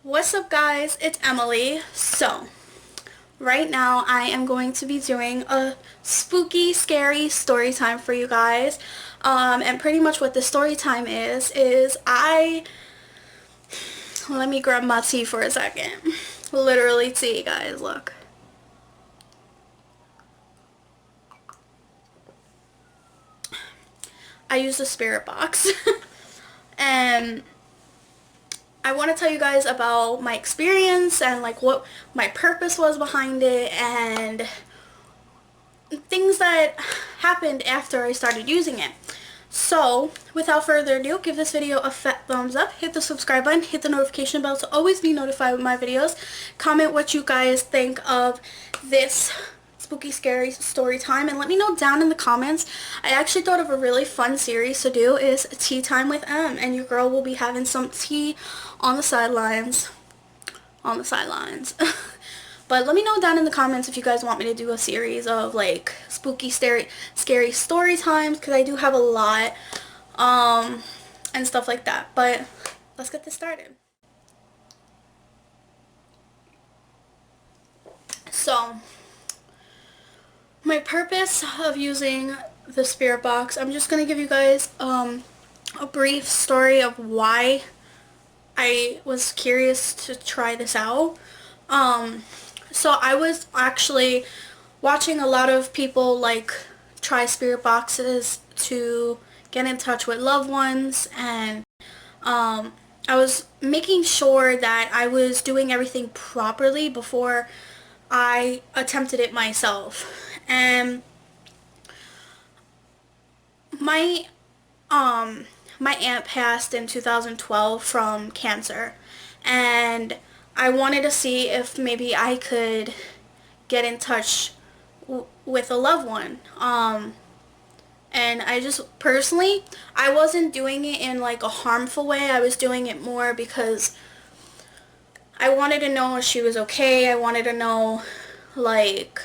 What's up guys, it's Emily. So right now I am going to be doing a spooky scary story time for you guys, and pretty much what the story time is let me grab my tea for a second. Literally tea, guys, look. I use the spirit box and I want to tell you guys about my experience and like what my purpose was behind it and things that happened after I started using it. So without further ado, give this video a fat thumbs up, hit the subscribe button, hit the notification bell to always be notified with my videos. Comment what you guys think of this spooky scary story time and let me know down in the comments. I actually thought of a really fun series to do is tea time with M, and your girl will be having some tea on the sidelines. But let me know down in the comments if you guys want me to do a series of like spooky scary story times, because I do have a lot and stuff like that. But let's get this started. So my purpose of using the spirit box, I'm just going to give you guys a brief story of why I was curious to try this out. So I was actually watching a lot of people like try spirit boxes to get in touch with loved ones, and I was making sure that I was doing everything properly before I attempted it myself. And my my aunt passed in 2012 from cancer, and I wanted to see if maybe I could get in touch with a loved one. And I just personally, I wasn't doing it in like a harmful way. I was doing it more because I wanted to know if she was okay. I wanted to know like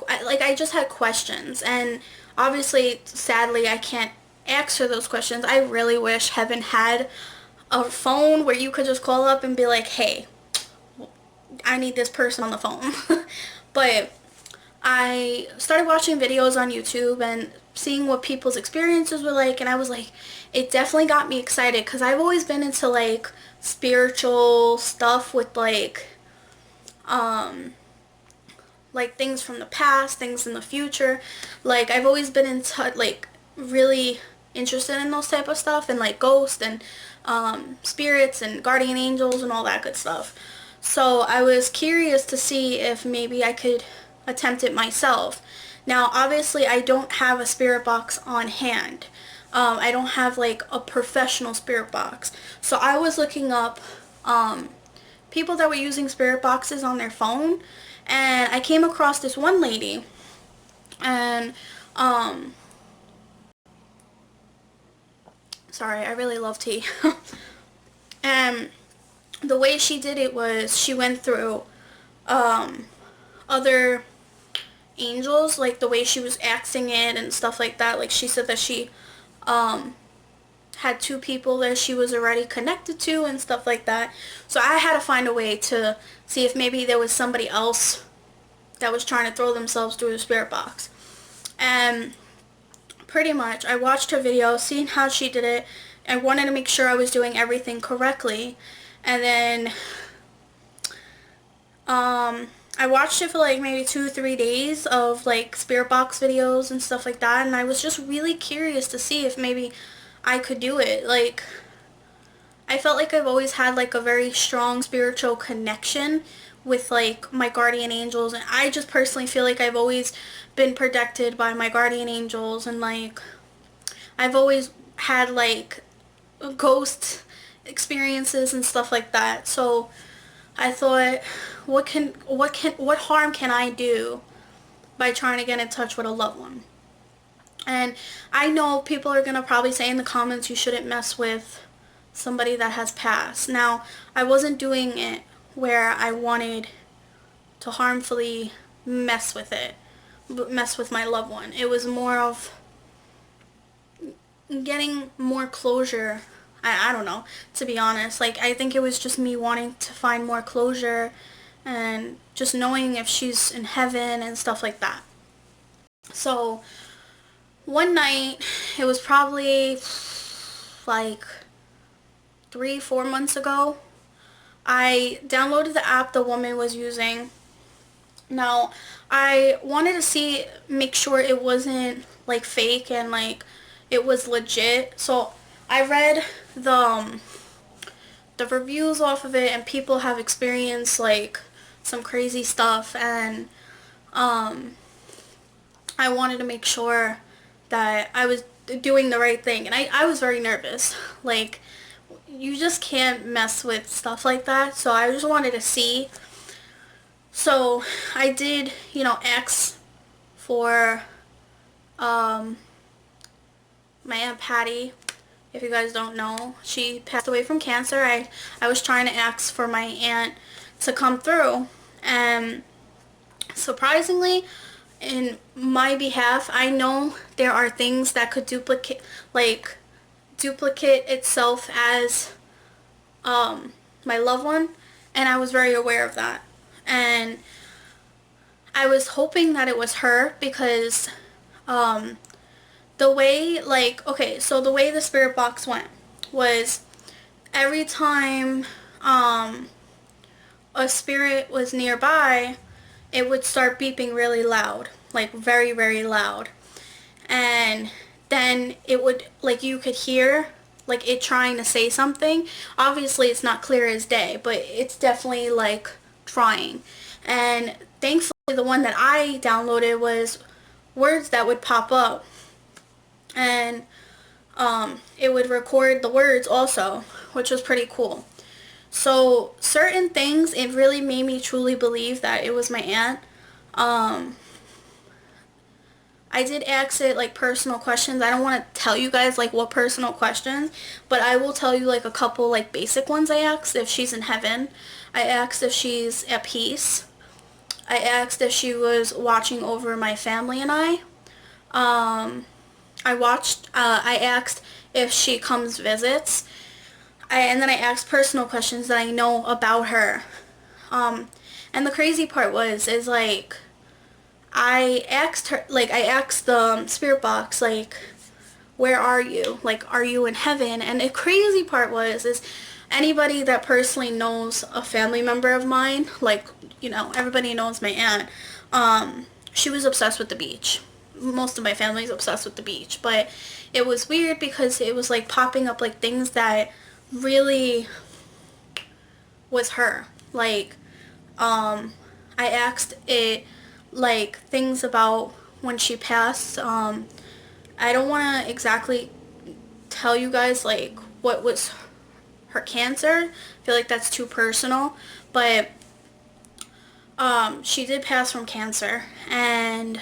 I just had questions, and obviously sadly I can't answer those questions. I really wish heaven had a phone where you could just call up and be like, hey, I need this person on the phone. But I started watching videos on YouTube and seeing what people's experiences were like, and I was like, it definitely got me excited because I've always been into like spiritual stuff with like things from the past, things in the future. Like I've always been into like really interested in those type of stuff, and like ghosts and spirits and guardian angels and all that good stuff. So I was curious to see if maybe I could attempt it myself. Now obviously I don't have a spirit box on hand. I don't have like a professional spirit box. So I was looking up people that were using spirit boxes on their phone, and I came across this one lady, and sorry, I really love tea. And the way she did it was she went through other angels, like the way she was acting it and stuff like that. Like she said that she had two people that she was already connected to and stuff like that. So I had to find a way to see if maybe there was somebody else that was trying to throw themselves through the spirit box. And pretty much I watched her video, seeing how she did it. I wanted to make sure I was doing everything correctly. And then I watched it for like maybe 2-3 days of like spirit box videos and stuff like that, and I was just really curious to see if maybe I could do it. Like I felt like I've always had like a very strong spiritual connection with like my guardian angels, and I just personally feel like I've always been protected by my guardian angels, and like I've always had like ghost experiences and stuff like that. So I thought, what harm can I do by trying to get in touch with a loved one? And I know people are gonna probably say in the comments you shouldn't mess with somebody that has passed. Now, I wasn't doing it where I wanted to harmfully mess with my loved one. It was more of getting more closure I don't know, to be honest. Like, I think it was just me wanting to find more closure and just knowing if she's in heaven and stuff like that. So, one night, it was probably like 3, 4 months ago, I downloaded the app the woman was using. Now, I wanted to make sure it wasn't like fake and like it was legit. So I read the reviews off of it, and people have experienced like some crazy stuff, and um, I wanted to make sure that I was doing the right thing, and I was very nervous. Like, you just can't mess with stuff like that, so I just wanted to see. So I did, ask for um, my Aunt Patty. If you guys don't know, she passed away from cancer. I was trying to ask for my aunt to come through, and surprisingly, in my behalf, I know there are things that could duplicate itself as my loved one, and I was very aware of that. And I was hoping that it was her because the way, like, okay, so the way the spirit box went was every time a spirit was nearby, it would start beeping really loud, like very, very loud. And then it would, like, you could hear like it trying to say something. Obviously it's not clear as day, but it's definitely like trying. And thankfully the one that I downloaded was words that would pop up, and it would record the words also, which was pretty cool. So certain things, it really made me truly believe that it was my aunt. I did ask it like personal questions. I don't want to tell you guys like what personal questions, but I will tell you like a couple like basic ones I asked. If she's in heaven. I asked if she's at peace. I asked if she was watching over my family and I. I asked if she comes visits. And then I asked personal questions that I know about her. And the crazy part is like, I asked the spirit box, like, where are you? Like, are you in heaven? And the crazy part is anybody that personally knows a family member of mine, like, everybody knows my aunt, she was obsessed with the beach. Most of my family's obsessed with the beach, but it was weird because it was like popping up like things that really was her. Like, I asked it like things about when she passed. I don't want to exactly tell you guys like what was her cancer. I feel like that's too personal, but she did pass from cancer, and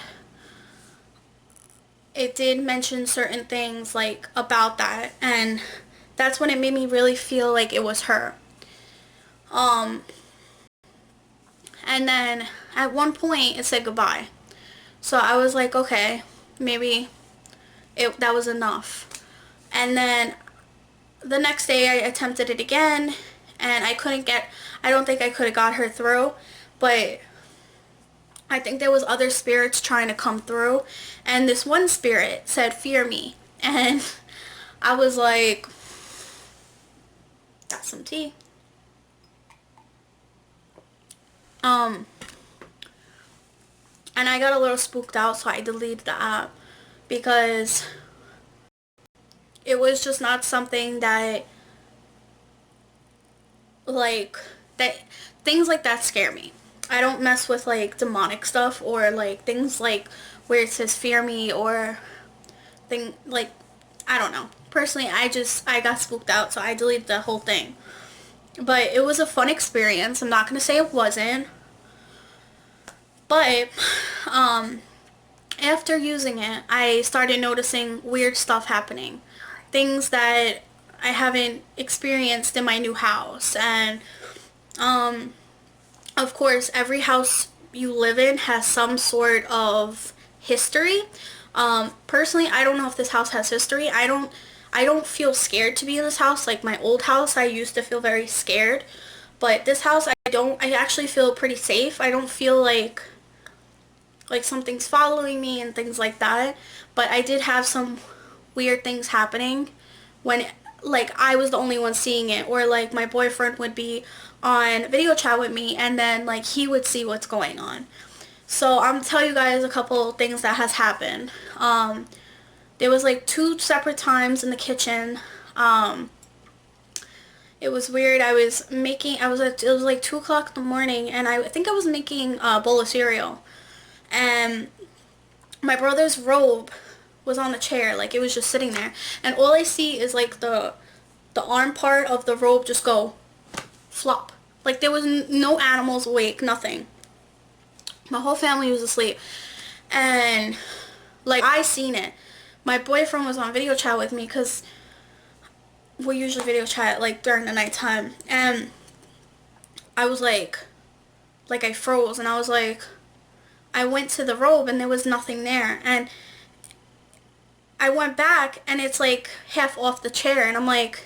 it did mention certain things like about that, and that's when it made me really feel like it was her. And then at one point it said goodbye. So I was like, okay, maybe that was enough. And then the next day I attempted it again, and I don't think I could have got her through, but I think there was other spirits trying to come through, and this one spirit said, fear me. And I was like, got some tea. And I got a little spooked out, so I deleted the app because it was just not something that, like, that things like that scare me. I don't mess with like demonic stuff or like things like where it says fear me or thing like, I don't know. Personally, I got spooked out, so I deleted the whole thing. But it was a fun experience. I'm not going to say it wasn't. But after using it, I started noticing weird stuff happening. Things that I haven't experienced in my new house. And of course, every house you live in has some sort of history. Personally, I don't know if this house has history. I don't feel scared to be in this house. Like my old house, I used to feel very scared. But this house, I don't. I actually feel pretty safe. I don't feel like something's following me and things like that. But I did have some weird things happening when like I was the only one seeing it, or like my boyfriend would be on video chat with me and then like he would see what's going on. So I'm gonna tell you guys a couple things that has happened. There was like 2 separate times in the kitchen. It was weird. It was like 2 o'clock in the morning, and I think I was making a bowl of cereal. And my brother's robe was on the chair, like it was just sitting there. And all I see is like the arm part of the robe just go flop. Like there was no animals awake, nothing. My whole family was asleep. And like I seen it. My boyfriend was on video chat with me because we usually video chat like during the nighttime, and I was like I froze, and I was like, I went to the robe and there was nothing there, and I went back and it's like half off the chair, and I'm like,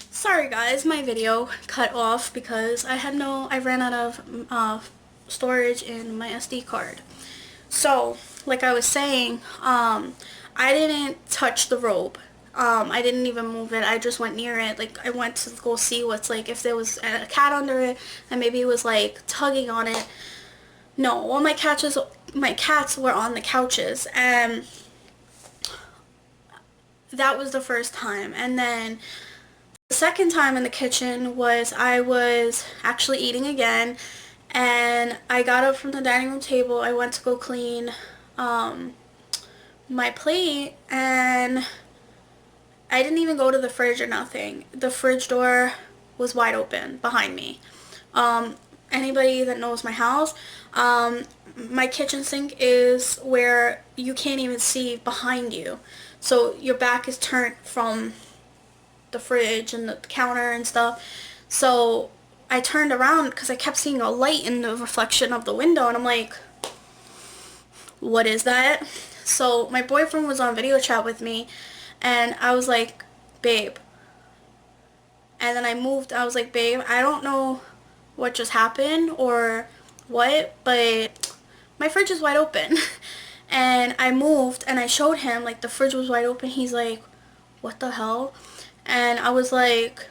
sorry guys, my video cut off because I ran out of storage in my SD card. So like I was saying, I didn't touch the robe. I didn't even move it. I just went near it. Like I went to go see what's like if there was a cat under it and maybe it was like tugging on it. No, all my cats were on the couches, and that was the first time. And then the second time in the kitchen was I was actually eating again, and I got up from the dining room table. I went to go clean my plate, and I didn't even go to the fridge or nothing. The fridge door was wide open behind me. Anybody that knows my house, my kitchen sink is where you can't even see behind you. So your back is turned from the fridge and the counter and stuff. So I turned around because I kept seeing a light in the reflection of the window, and I'm like, what is that? So my boyfriend was on video chat with me, and I was like, babe. And then I moved. I was like, babe, I don't know what just happened or what, but my fridge is wide open. And I moved and I showed him like the fridge was wide open. He's like, what the hell? And I was like,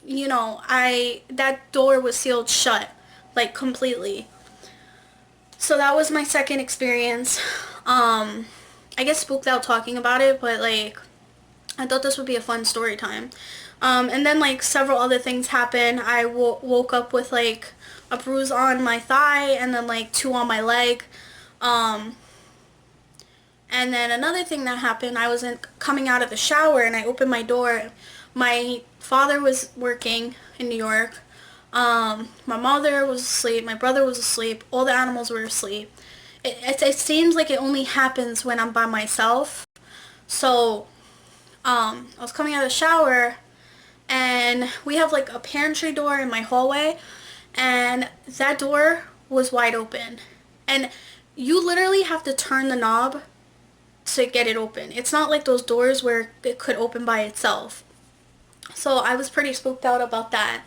that door was sealed shut, like completely. So that was my second experience. I get spooked out talking about it, but like I thought this would be a fun story time. And then like several other things happened. I woke up with like a bruise on my thigh and then like 2 on my leg. And then another thing that happened, I was coming out of the shower and I opened my door. My father was working in New York. My mother was asleep. My brother was asleep. All the animals were asleep. It seems like it only happens when I'm by myself. So I was coming out of the shower, and we have like a pantry door in my hallway, and that door was wide open. And you literally have to turn the knob to get it open. It's not like those doors where it could open by itself. So I was pretty spooked out about that.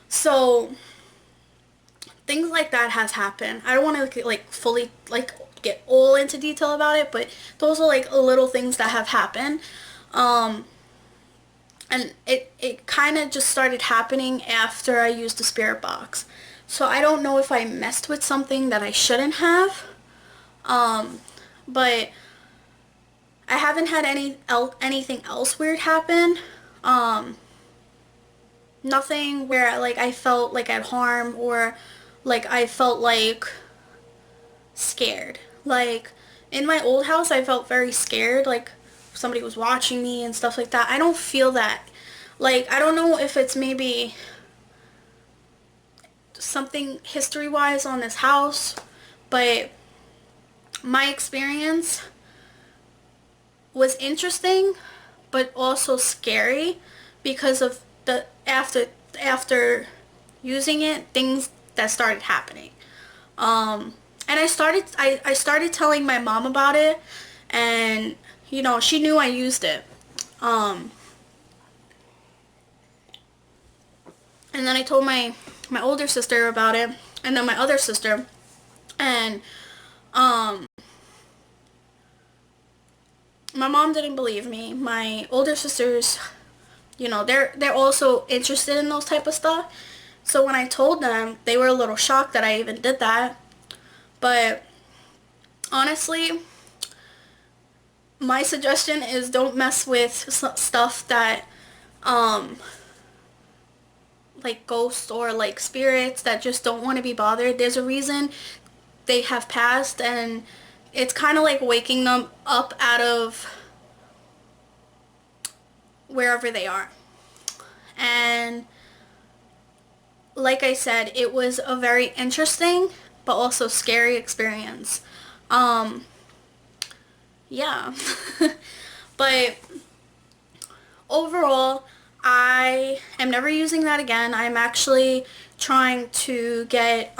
So things like that has happened. I don't want to like fully like get all into detail about it, but those are like little things that have happened. And it kind of just started happening after I used the spirit box. So I don't know if I messed with something that I shouldn't have. But I haven't had anything else weird happen. Nothing where like I felt like at harm or like I felt like scared. Like in my old house I felt very scared, like somebody was watching me and stuff like that. I don't feel that. Like I don't know if it's maybe something history-wise on this house, but my experience was interesting but also scary because of the after using it, things that started happening. And I started telling my mom about it, and you know, she knew I used it. And then I told my older sister about it, and then my other sister, and my mom didn't believe me. My older sisters, you know, they're also interested in those type of stuff. So when I told them, they were a little shocked that I even did that. But honestly, my suggestion is don't mess with stuff that like ghosts or like spirits that just don't want to be bothered. There's a reason they have passed, and it's kind of like waking them up out of wherever they are. And like I said, it was a very interesting but also scary experience. Yeah. But overall, I am never using that again. I'm actually trying to get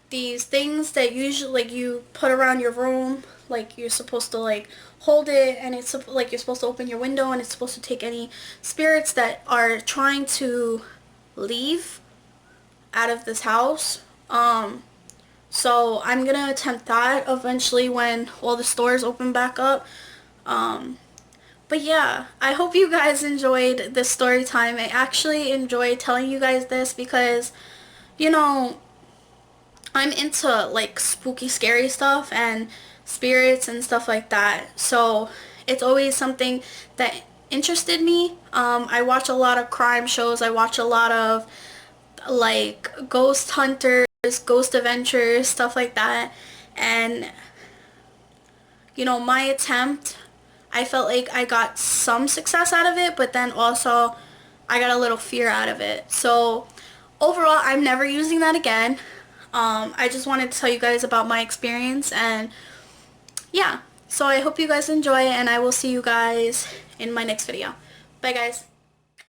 these things that usually like you put around your room, like you're supposed to like hold it, and it's like you're supposed to open your window, and it's supposed to take any spirits that are trying to leave out of this house. So I'm gonna attempt that eventually when all the stores open back up. But yeah, I hope you guys enjoyed this story time. I actually enjoyed telling you guys this because, you know, I'm into like spooky, scary stuff and spirits and stuff like that. So it's always something that interested me. I watch a lot of crime shows. I watch a lot of like ghost hunters, ghost adventures, stuff like that. And you know, my attempt, I felt like I got some success out of it, but then also I got a little fear out of it. So overall, I'm never using that again. I just wanted to tell you guys about my experience, and yeah. So I hope you guys enjoy, and I will see you guys in my next video. Bye guys.